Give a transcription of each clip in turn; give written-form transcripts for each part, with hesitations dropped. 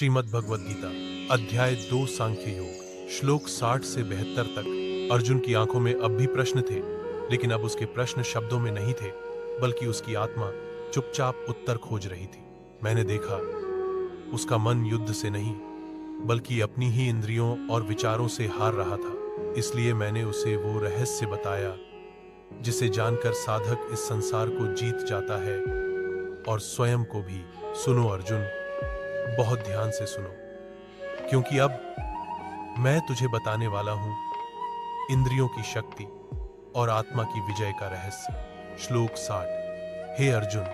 श्रीमद् भगवद गीता अध्याय 2 सांख्य योग श्लोक 60 से 72 तक। अर्जुन की आंखों में अब भी प्रश्न थे, लेकिन अब उसके प्रश्न शब्दों में नहीं थे, बल्कि उसकी आत्मा चुपचाप उत्तर खोज रही थी। मैंने देखा उसका मन युद्ध से नहीं, बल्कि अपनी ही इंद्रियों और विचारों से हार रहा था। इसलिए मैंने उसे वो रहस्य बताया जिसे जानकर साधक इस संसार को जीत जाता है और स्वयं को भी। सुनो अर्जुन, बहुत ध्यान से सुनो, क्योंकि अब मैं तुझे बताने वाला हूं इंद्रियों की शक्ति और आत्मा की विजय का रहस्य। श्लोक 60। हे अर्जुन,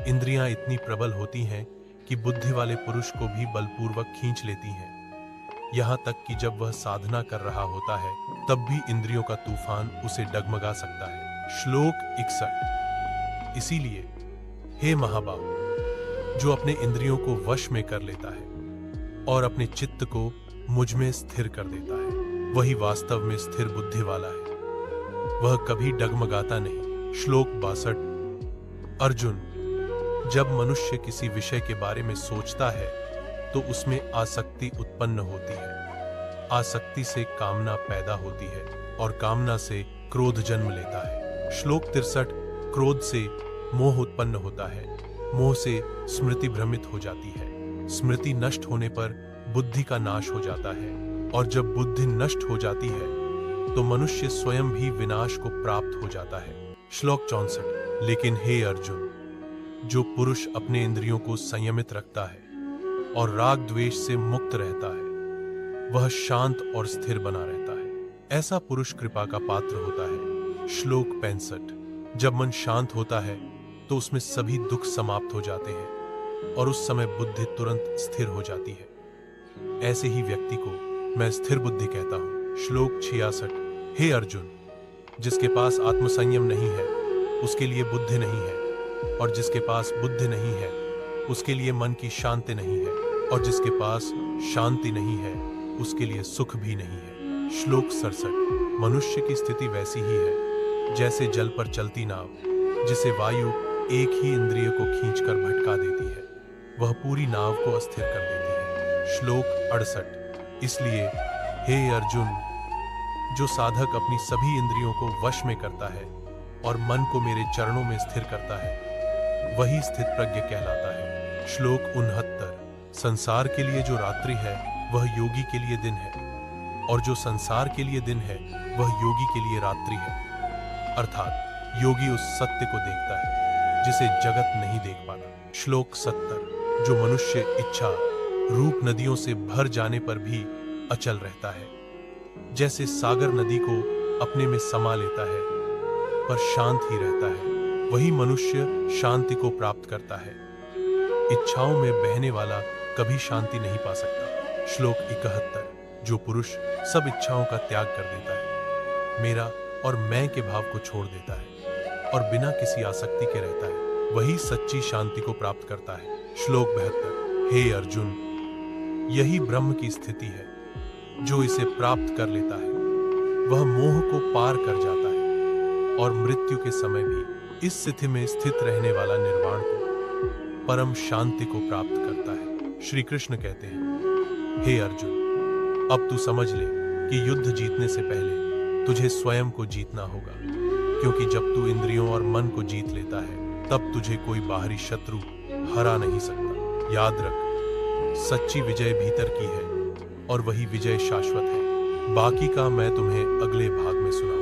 इंद्रियां इतनी प्रबल होती हैं कि बुद्धि वाले पुरुष को भी बलपूर्वक खींच लेती हैं। यहां तक कि जब वह साधना कर रहा होता है, तब भी इंद्रियों का तूफान उसे डगमगा सकता है। श्लोक 61। इसीलिए हे महाबाहु, जो अपने इंद्रियों को वश में कर लेता है और अपने चित्त को मुझ में स्थिर कर देता है, वही वास्तव में स्थिर बुद्धि वाला है। वह कभी डगमगाता नहीं। श्लोक 62। अर्जुन, जब मनुष्य किसी विषय के बारे में सोचता है तो उसमें आसक्ति उत्पन्न होती है। आसक्ति से कामना पैदा होती है और कामना से क्रोध जन्म लेता है। श्लोक 63। क्रोध से मोह उत्पन्न होता है, मोह से स्मृति भ्रमित हो जाती है, स्मृति नष्ट होने पर बुद्धि का नाश हो जाता है, और जब बुद्धि नष्ट हो जाती है तो मनुष्य स्वयं भी विनाश को प्राप्त हो जाता है। श्लोक 64। लेकिन हे अर्जुन, जो पुरुष अपने इंद्रियों को संयमित रखता है और राग द्वेष से मुक्त रहता है, वह शांत और स्थिर बना रहता है। ऐसा पुरुष कृपा का पात्र होता है। श्लोक 65। जब मन शांत होता है तो उसमें सभी दुख समाप्त हो जाते हैं और उस समय बुद्धि तुरंत स्थिर हो जाती है। ऐसे ही व्यक्ति को मैं स्थिर बुद्धि कहता हूं। श्लोक 66। हे अर्जुन, जिसके पास आत्मसंयम नहीं है उसके लिए बुद्धि नहीं है, और जिसके पास बुद्धि नहीं है उसके लिए मन की शांति नहीं है, और जिसके पास शांति नहीं है उसके लिए सुख भी नहीं है। श्लोक 67। मनुष्य की स्थिति वैसी ही है जैसे जल पर चलती नाव, जिसे वायु एक ही इंद्रिय को खींचकर भटका देती है, वह पूरी नाव को अस्थिर कर देती है। श्लोक 68। इसलिए हे अर्जुन, जो साधक अपनी सभी इंद्रियों को वश में करता है और मन को मेरे चरणों में स्थिर करता है, वही स्थित प्रज्ञ कहलाता है। श्लोक 69। संसार के लिए जो रात्रि है वह योगी के लिए दिन है, और जो संसार के लिए दिन है वह योगी के लिए रात्रि है। अर्थात योगी उस सत्य को देखता है जिसे जगत नहीं देख पाता। श्लोक 70। जो मनुष्य इच्छा रूप नदियों से भर जाने पर भी अचल रहता है, जैसे सागर नदी को अपने में समा लेता है पर शांत ही रहता है, वही मनुष्य शांति को प्राप्त करता है। इच्छाओं में बहने वाला कभी शांति नहीं पा सकता। श्लोक 71। जो पुरुष सब इच्छाओं का त्याग कर देता है, मेरा और मैं के भाव को छोड़ देता है और बिना किसी आसक्ति के रहता है, वही सच्ची शांति को प्राप्त करता है। श्लोक 72। हे अर्जुन, यही ब्रह्म की स्थिति है। जो इसे प्राप्त कर लेता है वह मोह को पार कर जाता है और मृत्यु के समय भी इस स्थिति में स्थित रहने वाला निर्वाण को, परम शांति को प्राप्त करता है। श्री कृष्ण कहते हैं, हे अर्जुन, अब तू समझ ले कि युद्ध जीतने से पहले तुझे स्वयं को जीतना होगा, क्योंकि जब तू इंद्रियों और मन को जीत लेता है तब तुझे कोई बाहरी शत्रु हरा नहीं सकता। याद रख, सच्ची विजय भीतर की है और वही विजय शाश्वत है। बाकी का मैं तुम्हें अगले भाग में सुना